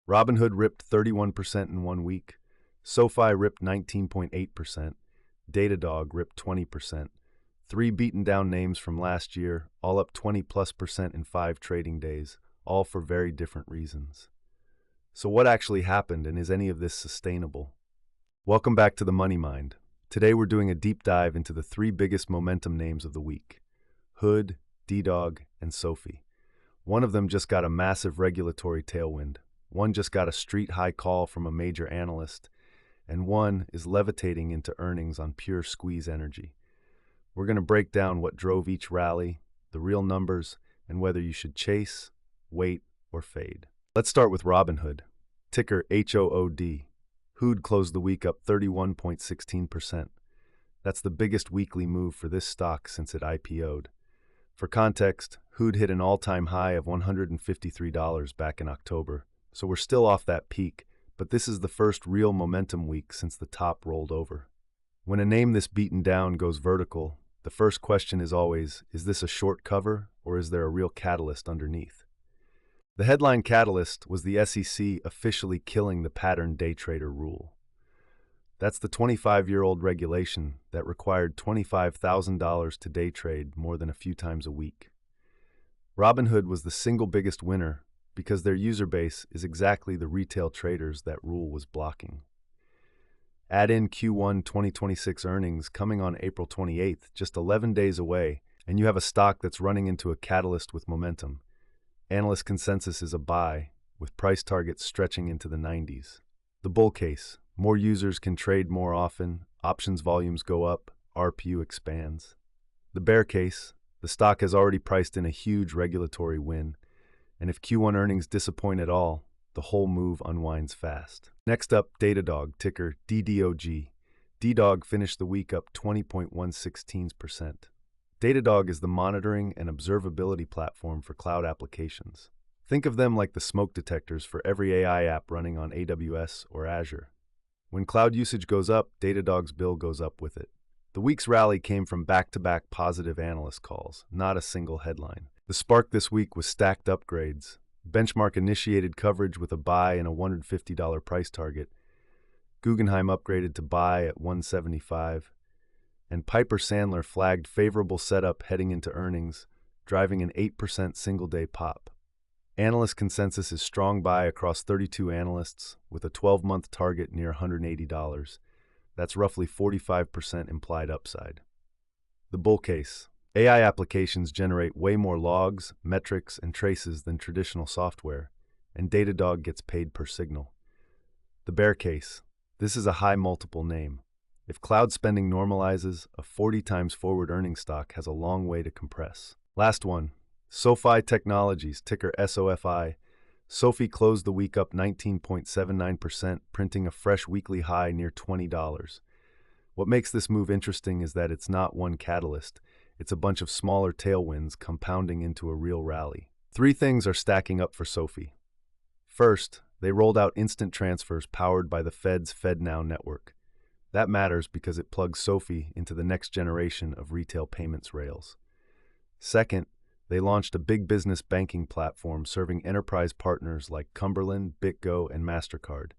Robinhood ripped 31% in 1 week. SOFI ripped 19.8%. Datadog ripped 20%. Three beaten down names from last year, all up 20+% in 5 trading days, all for very different reasons. So what actually happened, and is any of this sustainable? Welcome back to the Money Mind. Today we're doing a deep dive into the 3 biggest momentum names of the week: Hood, DDOG, and SOFI. One of them just got a massive regulatory tailwind. One just got a street-high call from a major analyst, and one is levitating into earnings on pure squeeze energy. We're going to break down what drove each rally, the real numbers, and whether you should chase, wait, or fade. Let's start with Robinhood, ticker HOOD. Hood closed the week up 31.16%. That's the biggest weekly move for this stock since it IPO'd. For context, Hood hit an all-time high of $153 back in October, so we're still off that peak, but this is the first real momentum week since the top rolled over. When a name this beaten down goes vertical, the first question is always, is this a short cover, or is there a real catalyst underneath? The headline catalyst was the SEC officially killing the pattern day trader rule. That's the 25-year-old regulation that required $25,000 to day trade more than a few times a week. Robinhood was the single biggest winner because their user base is exactly the retail traders that rule was blocking. Add in Q1 2026 earnings coming on April 28th, just 11 days away, and you have a stock that's running into a catalyst with momentum. Analyst consensus is a buy, with price targets stretching into the 90s. The bull case: more users can trade more often, options volumes go up, RPU expands. The bear case: the stock has already priced in a huge regulatory win, and if Q1 earnings disappoint at all, the whole move unwinds fast. Next up, Datadog, ticker DDOG. DDOG finished the week up 20.116%. Datadog is the monitoring and observability platform for cloud applications. Think of them like the smoke detectors for every AI app running on AWS or Azure. When cloud usage goes up, Datadog's bill goes up with it. The week's rally came from back-to-back positive analyst calls, not a single headline. The spark this week was stacked upgrades. Benchmark initiated coverage with a buy and a $150 price target. Guggenheim upgraded to buy at $175. And Piper Sandler flagged favorable setup heading into earnings, driving an 8% single-day pop. Analyst consensus is strong buy across 32 analysts, with a 12-month target near $180. That's roughly 45% implied upside. The bull case: AI applications generate way more logs, metrics, and traces than traditional software, and Datadog gets paid per signal. The bear case: this is a high multiple name. If cloud spending normalizes, a 40 times forward earnings stock has a long way to compress. Last one, SOFI Technologies, ticker SOFI. SOFI closed the week up 19.79%, printing a fresh weekly high near $20. What makes this move interesting is that it's not one catalyst. It's a bunch of smaller tailwinds compounding into a real rally. 3 things are stacking up for SOFI. First, they rolled out instant transfers powered by the Fed's FedNow network. That matters because it plugs SOFI into the next generation of retail payments rails. Second, they launched a big business banking platform serving enterprise partners like Cumberland, BitGo, and MasterCard.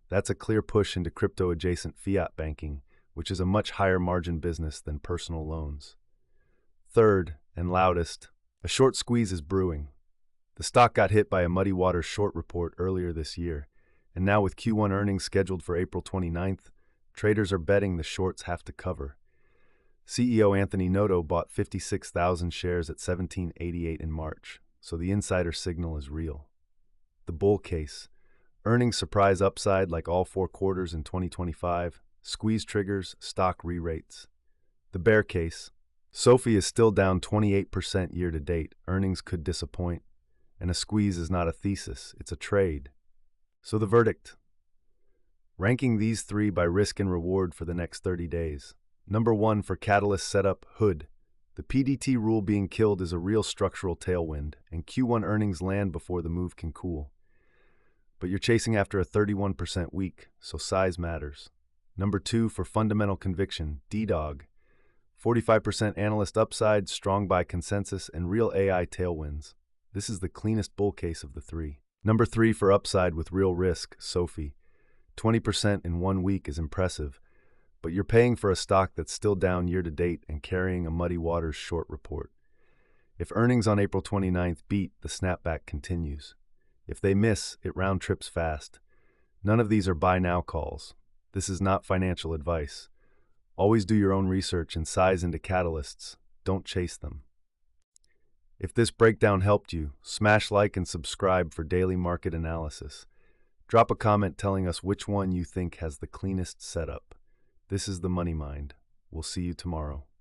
That's a clear push into crypto-adjacent fiat banking, which is a much higher margin business than personal loans. Third, and loudest, a short squeeze is brewing. The stock got hit by a Muddy Waters short report earlier this year, and now with Q1 earnings scheduled for April 29th, traders are betting the shorts have to cover. CEO Anthony Noto bought 56,000 shares at $17.88 in March, so the insider signal is real. The bull case: earnings surprise upside like all 4 quarters in 2025, squeeze triggers, stock re-rates. The bear case: SOFI is still down 28% year to date, earnings could disappoint, and a squeeze is not a thesis, it's a trade. So the verdict: ranking these 3 by risk and reward for the next 30 days. Number 1 for catalyst setup, Hood. The PDT rule being killed is a real structural tailwind, and Q1 earnings land before the move can cool. But you're chasing after a 31% week, so size matters. Number 2 for fundamental conviction, DDOG. 45% analyst upside, strong buy consensus, and real AI tailwinds. This is the cleanest bull case of the 3. Number 3 for upside with real risk, SOFI. 20% in 1 week is impressive, but you're paying for a stock that's still down year to date and carrying a muddy waters short report. If earnings on April 29th beat, the snapback continues. If they miss, it round trips fast. None of these are buy now calls. This is not financial advice. Always do your own research and size into catalysts. Don't chase them. If this breakdown helped you, smash like and subscribe for daily market analysis. Drop a comment telling us which one you think has the cleanest setup. This is the Money Mind. We'll see you tomorrow.